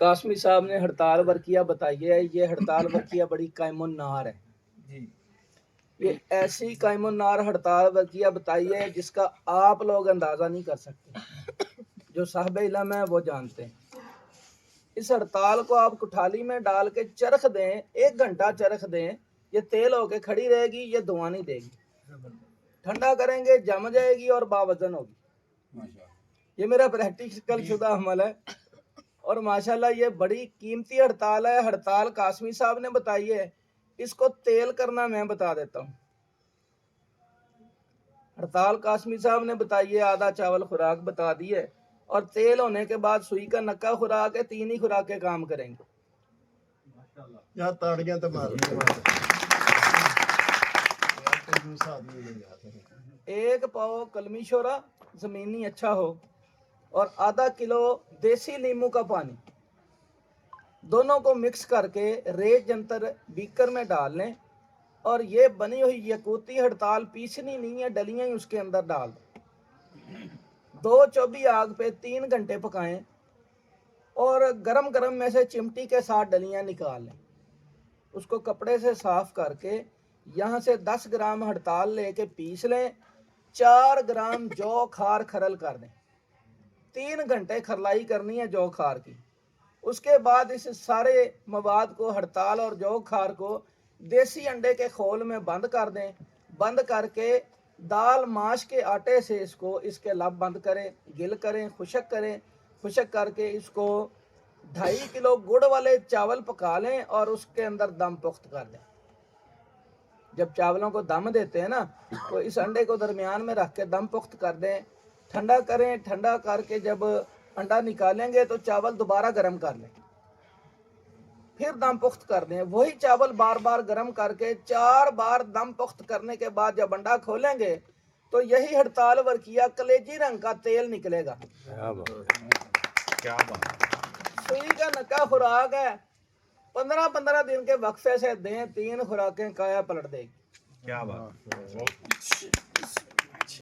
कासमी साहब ने हड़ताल वर्किया बताई है। ये हड़ताल वर्किया बड़ी कायमुन्नार है जी। ये ऐसी कायमुन्नार हड़ताल वर्किया बताई है जिसका आप लोग अंदाजा नहीं कर सकते। जो साहब इल्म है वो जानते हैं। इस हड़ताल को आप कुठाली में डाल के चरख दें, 1 घंटा चरख दें, ये तेल होके खड़ी रहेगी, ये धुआं नहीं देगी। ठंडा करेंगे जम जाएगी और बावजन होगी। ये मेरा प्रैक्टिकल शुदा अमल है और माशाल्लाह ये बड़ी कीमती हड़ताल है। हड़ताल कासमी साहब ने बताई है, इसको तेल करना मैं बता देता हूँ। हड़ताल कासमी साहब ने बताई है, आधा चावल खुराक बता दी है और तेल होने के बाद सुई का नक्का खुराक है। 3 ही खुराकें काम करेंगे। यार ताड़ियां तो मार 1 पाव कलमी शोरा जमीनी अच्छा हो और आधा किलो देसी नींबू का पानी, दोनों को मिक्स करके रेत जंतर बीकर में डाल लें और ये बनी हुई यकूती हड़ताल पीसनी नहीं है, डलियां ही उसके अंदर डाल दो। 2 चौबी आग पे 3 घंटे पकाएं और गरम गरम में से चिमटी के साथ डलियां निकाल लें। उसको कपड़े से साफ करके यहाँ से 10 ग्राम हड़ताल लेके पीस लें। 4 ग्राम जौ खार खरल कर दें। 3 घंटे खरलाई करनी है जौ खार की। उसके बाद इस सारे मवाद को, हड़ताल और जौ खार को देसी अंडे के खोल में बंद कर दें। बंद करके दाल माश के आटे से इसके लब बंद करें, गिल करें, खुशक करें। खुशक करके इसको 2.5 किलो गुड़ वाले चावल पका लें और उसके अंदर दम पुख्त कर दें। जब चावलों को दम देते हैं ना, तो इस अंडे को दरमियान में रख के दम पुख्त कर दें। ठंडा करें। ठंडा करके जब अंडा निकालेंगे तो चावल दोबारा गर्म कर लें, फिर दम पुख्त कर दें। वही चावल बार बार गर्म करके 4 बार दम पुख्त करने के बाद जब अंडा खोलेंगे तो यही हड़ताल वर्किया कलेजी रंग का तेल निकलेगा। क्या बात। सुई का नक्का खुराक है। 15-15 दिन के वक्फे से दें, 3 खुराकें काया पलट देगी। क्या बात।